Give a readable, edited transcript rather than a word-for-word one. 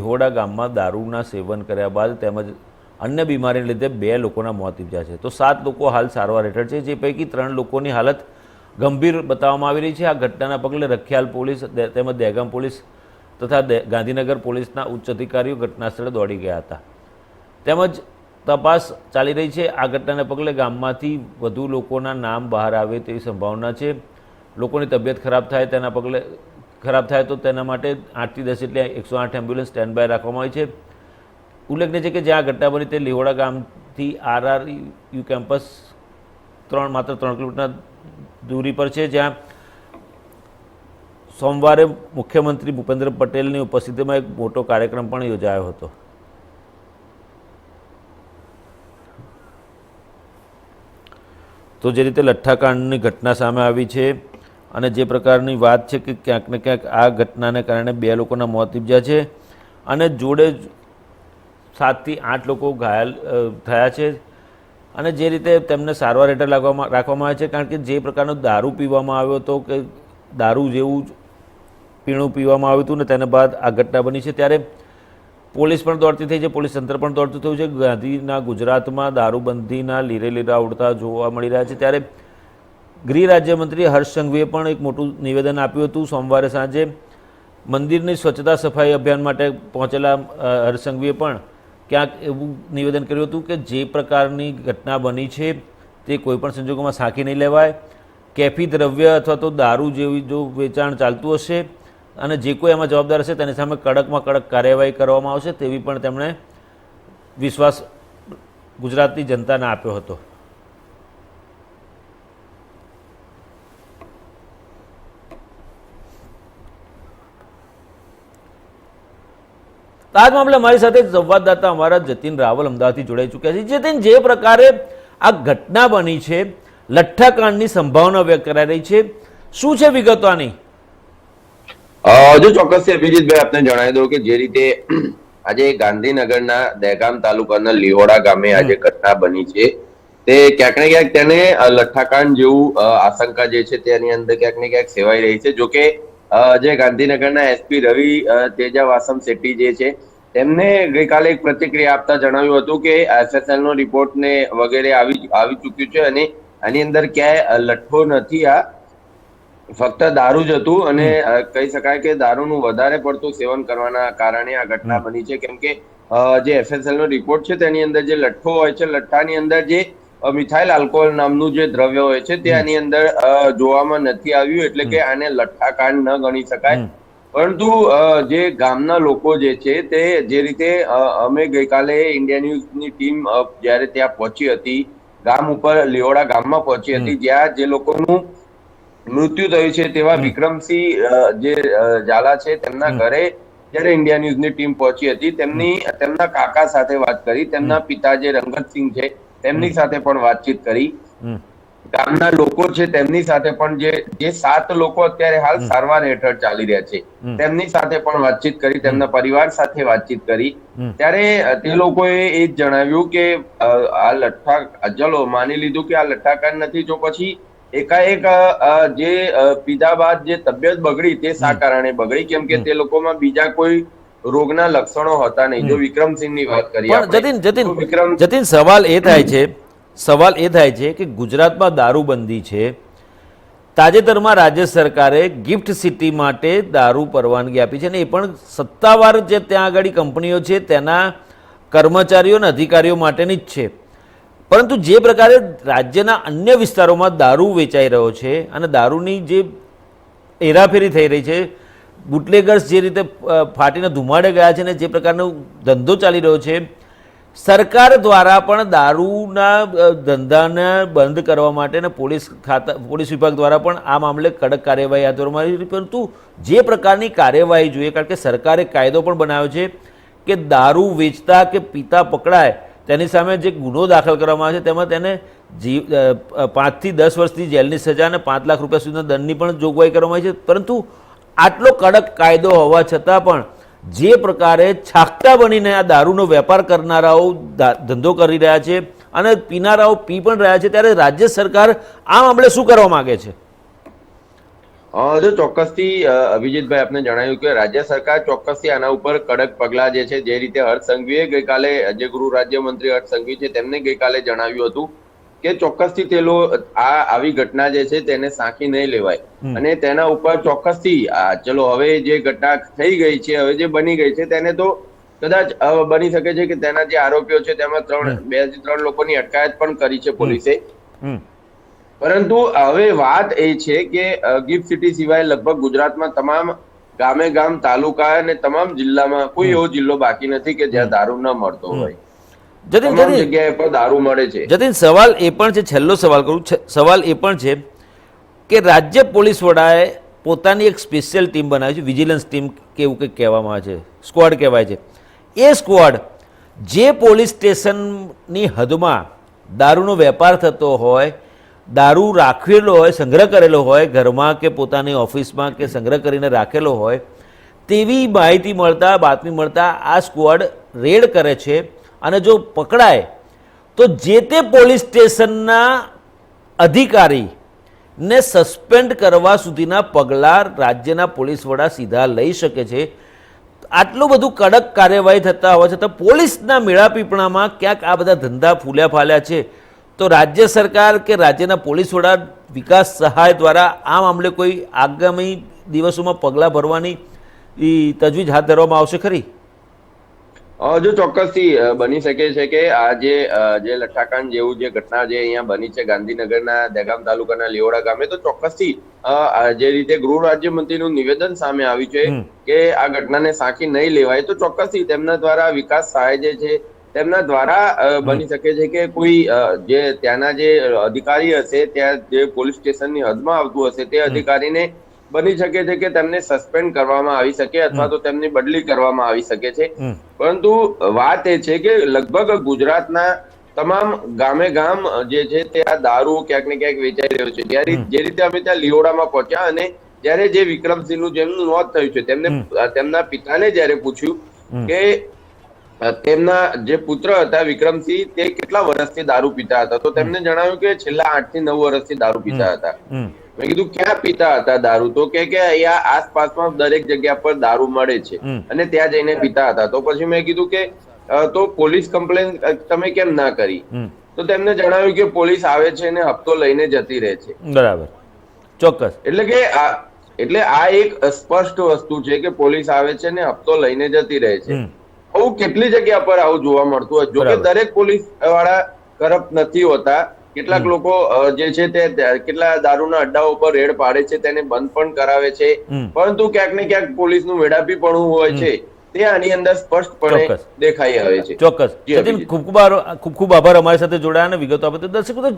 લીહોડા ગામમાં દારૂના સેવન કર્યા બાદ તેમજ અન્ય બીમારીને લીધે 2 લોકોના મોત નીપજ્યા છે, તો 7 લોકો હાલ સારવાર હેઠળ છે, જે પૈકી 3 લોકોની હાલત ગંભીર બતાવવામાં આવી રહી છે। આ ઘટનાના પગલે રખિયાલ પોલીસ તેમજ દહેગામ પોલીસ તથા ગાંધીનગર પોલીસના ઉચ્ચ અધિકારીઓ ઘટનાસ્થળે દોડી ગયા હતા, તેમજ તપાસ ચાલી રહી છે। આ ઘટનાને પગલે ગામમાંથી વધુ લોકોના નામ બહાર આવે તેવી સંભાવના છે। લોકોની તબિયત ખરાબ થાય તો તેના માટે 8 થી 10 એટલે 108 એમ્બ્યુલન્સ સ્ટેન્ડ બાય રાખવામાં આવી છે। ઉલ્લેખનીય છે કે જ્યાં ઘટના બની તે લીહોડા ગામથી RRU કેમ્પસ માત્ર 3 કિલોમીટરના दूरी पर है, જ્યાં सोमवारे मुख्यमंत्री भूपेन्द्र पटेल की उपस्थिति में एक मोटो कार्यक्रम पण योजायो हतो। तो जे रीते लठ्ठाकांडनी घटना सामे आवी छे अने जे प्रकारनी वात छे कि क्यांक ने क्यांक आ घटनाने कारणे 2 लोकोना मोत निपज्या छे अने जोड़े 7 થી 8 लोको घायल थया छे અને જે રીતે તેમને સારવાર હેઠળ રાખવામાં આવે છે, કારણ કે જે પ્રકારનો દારૂ પીવામાં આવ્યો હતો કે દારૂ જેવું પીણું પીવામાં આવ્યું હતું ને તેના બાદ આ ઘટના બની છે, ત્યારે પોલીસ પણ દોડતી થઈ છે, પોલીસ તંત્ર પણ દોડતું થયું છે। ગાંધીના ગુજરાતમાં દારૂબંધીના લીરે લીરા ઉડતા જોવા મળી રહ્યા છે, ત્યારે ગૃહ રાજ્યમંત્રી હર્ષ સંઘવીએ પણ એક મોટું નિવેદન આપ્યું હતું। સોમવારે સાંજે મંદિરની સ્વચ્છતા સફાઈ અભિયાન માટે પહોંચેલા હર્ષ સંઘવીએ પણ ક્યાંક એવું નિવેદન કર્યું હતું કે જે પ્રકારની ઘટના બની છે તે કોઈપણ સંજોગોમાં સાંખી નહીં લેવાય। કેફી દ્રવ્ય અથવા તો દારૂ જેવી જો વેચાણ ચાલતું હશે અને જે કોઈ એમાં જવાબદાર હશે તેની સામે કડકમાં કડક કાર્યવાહી કરવામાં આવશે તેવી પણ તેમણે વિશ્વાસ ગુજરાતની જનતાને આપ્યો હતો। आज मामले हमारी साथ संवाददाता हमारा जतिन रावल अमदावादथी जोड़ाई चुक्या छे। जतिन, जे प्रकारे आ घटना बनी है लठ्ठाकांडनी संभावना व्यक्त कराई रही है, शुं छे विगतो आनी? जो ચોક્કસ અભિજીતભાઈ આપને જણાવી દઉં કે જે રીતે આજે ગાંધીનગરના દહેગામ તાલુકાના લીહોડા ગામે આજે ઘટના બની છે તે ક્યાંક ને ક્યાંક તેને લઠ્ઠાકાંડ જેવું આશંકા જે છે તેની અંદર ક્યાંક ને ક્યાંક સેવાઈ રહી છે। જો કે જે ગાંધીનગરના એસપી રવિ તેજાવાસમ શેટ્ટી જે છે તેમને ગઈકાલે એક પ્રતિક્રિયા આપતા જણાવ્યું હતું કે એસએસએલ નો રિપોર્ટ ને વગેરે આવી ચૂક્યું છે અને આની અંદર ક્યાંય લઠ્ઠો નથી, આ ફક્ત દારૂ જ હતું અને કહી શકાય કે દારૂનું વધારે પડતું સેવન કરવાના કારણે આ ઘટના બની છે। કેમ કે જે એફએસએલ નો રિપોર્ટ છે તેની અંદર જે લઠ્ઠો હોય છે, લઠ્ઠાની અંદર જે મિથાઇલ આલ્કોહોલ નામનું જે દ્રવ્ય હોય છે તે આની અંદર જોવામાં નથી આવ્યું, એટલે કે આને લઠ્ઠાકાંડ ન ગણી શકાય। પરંતુ જે ગામના લોકો જે છે તે જે રીતે અમે ગઈકાલે ઇન્ડિયા ન્યૂઝની ટીમ જયારે ત્યાં પહોંચી હતી, ગામ ઉપર લીહોડા ગામમાં પહોંચી હતી, જ્યાં જે લોકોનું મૃત્યુ થયું છે તેવા વિક્રમસિંહ જે ઝાલા છે તેમના ઘરે જયારે ઇન્ડિયા ન્યૂઝની ટીમ પહોંચી હતી, તેમના કાકા સાથે વાત કરી, તેમના પિતા જે રંગતસિંહ છે તેમની સાથે પણ વાતચીત કરી, ગામના લોકો છે તેમની સાથે પણ જે 7 લોકો અત્યારે હાલ સારવાર હેઠળ ચાલી રહ્યા છે તેમની સાથે પણ વાતચીત કરી, તેમના પરિવાર સાથે વાતચીત કરી, ત્યારે તે લોકોએ એ જ જણાવ્યું કે આ ચલો માની લીધું કે આ લઠ્ઠાકાંડ નથી, જો પછી એકાએક જે પીધા બાદ જે તબિયત બગડી તે શા કારણે બગડી, કેમ કે તે લોકોમાં બીજા કોઈ રોગના લક્ષણો હતા નહીં। જો વિક્રમસિંહની વાત કરીએ, જતીન, સવાલ એ થાય છે કે ગુજરાતમાં દારૂબંધી છે, તાજેતરમાં રાજ્ય સરકારે ગિફ્ટ સિટી માટે દારૂ પરવાનગી આપી છે અને એ પણ સત્તાવાર જે ત્યાં આગળ કંપનીઓ છે તેના કર્મચારીઓ અને અધિકારીઓ માટેની જ છે, પરંતુ જે પ્રકારે રાજ્યના અન્ય વિસ્તારોમાં દારૂ વેચાઈ રહ્યો છે અને દારૂની જે હેરાફેરી થઈ રહી છે, બુટલેગર્સ જે રીતે ફાટીને ધુમાડે ગયા છે અને જે પ્રકારનો ધંધો ચાલી રહ્યો છે, સરકાર દ્વારા પણ દારૂના ધંધાને બંધ કરવા માટે અને પોલીસ વિભાગ દ્વારા પણ આ મામલે કડક કાર્યવાહી હાથ ધરવામાં આવી, પરંતુ જે પ્રકારની કાર્યવાહી જોઈએ, કારણ કે સરકારે કાયદો પણ બનાવ્યો છે કે દારૂ વેચતા કે પીતા પકડાય તેની સામે જે ગુનો દાખલ કરવામાં આવે છે તેમાં તેને 5 થી 10 વર્ષની જેલની સજા અને 5 લાખ રૂપિયા સુધીના દંડની પણ જોગવાઈ કરવામાં આવી છે, પરંતુ આટલો કડક કાયદો હોવા છતાં પણ જે પ્રકારે છાકટા બનીને આ દારૂનો વેપાર કરનારાઓ ધંધો કરી રહ્યા છે અને પીનારાઓ પી પણ રહ્યા છે, ત્યારે રાજ્ય સરકાર આ મામલે શું કરવા માંગે છે? જો ચોક્કસથી અભિજીતભાઈ આપને જણાવ્યું કે રાજ્ય સરકાર ચોક્કસથી આના ઉપર કડક પગલાં જે છે, જે રીતે હર્ષ સંઘવીએ ગઈકાલે, જે ગૃહ રાજ્યમંત્રી હર્ષ સંઘવી છે તેમને ગઈકાલે જણાવ્યું હતું કે ચોક્કસથી તે આવી ઘટના જે છે તેને સાંખી નહીં લેવાય અને તેના ઉપર ચોક્કસથી ચલો હવે જે ઘટના થઈ ગઈ છે, હવે જે બની ગઈ છે તેને તો કદાચ બની શકે છે કે તેના જે આરોપીઓ છે તેમાં 2 થી 3 લોકોની અટકાયત પણ કરી છે પોલીસે. પરંતુ હવે વાત એ છે કે ગિફ્ટ સિટી સિવાય લગભગ ગુજરાતમાં તમામ ગામે ગામ, તાલુકા અને તમામ જિલ્લામાં કોઈ એવો જિલ્લો બાકી નથી કે જ્યાં દારૂ ન મળતો હોય. તમામ જગ્યાએ પર દારૂ મળે છે. જતીન, સવાલ એ પણ છે, છેલ્લો સવાલ કરું, સવાલ એ પણ છે કે રાજ્ય પોલીસ વડાએ પોતાની એક સ્પેશિયલ ટીમ બનાવી છે, વિજિલન્સ ટીમ કે એવું કંઈક કહેવામાં આવે છે, સ્ક્વોડ કહેવાય છે. એ સ્ક્વોડ જે પોલીસ સ્ટેશનની હદમાં દારૂનો વેપાર થતો હોય, દારૂ રાખેલો હોય, સંગ્રહ કરેલો હોય, ઘરમાં કે પોતાની ઓફિસમાં કે સંગ્રહ કરીને રાખેલો હોય, તેવી માહિતી મળતા, બાતમી મળતા આ સ્ક્વોડ રેડ કરે છે અને જો પકડાય તો જે તે પોલીસ સ્ટેશનના અધિકારીને સસ્પેન્ડ કરવા સુધીના પગલાં રાજ્યના પોલીસ વડા સીધા લઈ શકે છે. આટલું બધું કડક કાર્યવાહી થતા હોવા છતાં પોલીસના મેળાપીપણામાં ક્યાંક આ બધા ધંધા ફૂલ્યા ફાલ્યા છે. તો રાજ્ય સરકાર કે રાજ્યના પોલીસ વડા વિકાસ સહાય દ્વારા આ મામલે કોઈ આગામી દિવસોમાં પગલાં ભરવાની તજવીજ હાથ ધરવામાં આવશે ખરી? જો ચોક્કસથી બની શકે છે કે આ જે લઠ્ઠાકાંડ જેવું જે ઘટના જે અહીંયા બની છે ગાંધીનગરના દહેગામ તાલુકાના લીહોડા ગામે, તો ચોક્કસથી જે રીતે ગૃહ રાજ્યમંત્રીનું નિવેદન સામે આવ્યું છે કે આ ઘટનાને સાંખી નહીં લેવાય, તો ચોક્કસથી તેમના દ્વારા વિકાસ સહાય જે છે તેમના દ્વારા બની શકે છે કે કોઈ જે ત્યાંના જે અધિકારી હશે, ત્યાં જે પોલીસ સ્ટેશનની હદમાં આવતું હશે તે અધિકારીને બની શકે છે કે તેમને સસ્પેન્ડ કરવામાં આવી શકે અથવા તો તેમની બદલી કરવામાં આવી શકે છે. પરંતુ વાત એ છે કે લગભગ ગુજરાતના તમામ ગામે ગામ જે છે તે આ દારૂ ક્યાંક ને ક્યાંક વેચાઈ રહ્યો છે. જ્યારે જે રીતે અમે ત્યાં લીહોડામાં પહોંચ્યા અને જ્યારે જે વિક્રમસિંહનું જેમનું મોત થયું છે તેમના પિતાને જ્યારે પૂછ્યું કે તેમના જે પુત્ર હતા વિક્રમસિંહ તે કેટલા વર્ષથી દારૂ પીતા હતા, તો તેમને જણાવ્યું કે છેલ્લા 8 થી 9 વર્ષથી દારૂ પીતા હતા. મેં કીધું ક્યાં પીતા હતા દારૂ? તો કે અહીંયા આસપાસમાં દરેક જગ્યા પર દારૂ મળે છે અને ત્યાં જઈને પીતા હતા. તો પછી મેં કીધું કે તો પોલીસ કમ્પ્લેન તમે કેમ ના કરી? તો તેમને જણાવ્યું કે પોલીસ આવે છે અને હપ્તો લઈને જતી રહે છે. બરાબર, ચોક્કસ. એટલે આ એક સ્પષ્ટ વસ્તુ છે કે પોલીસ આવે છે અને હપ્તો લઈને જતી રહે છે. આવું કેટલી જગ્યા પર આવું જોવા મળતું હોય. જોકે દરેક પોલીસ વાળા કરપ્ટ નથી હોતા. કેટલાક લોકો જે છે તે કેટલા દારૂના અડ્ડાઓ પર રેડ પાડે છે, તેને બંધ પણ કરાવે છે, પરંતુ ક્યાંક ને ક્યાંક પોલીસનું વેડાપીપણું હોય છે તે આની અંદર સ્પષ્ટપણે દેખાઈ આવે છે. ચોક્કસ. ખૂબ ખૂબ આભાર અમારી સાથે જોડાયા અને વિગતો આપે. તો દર્શકો,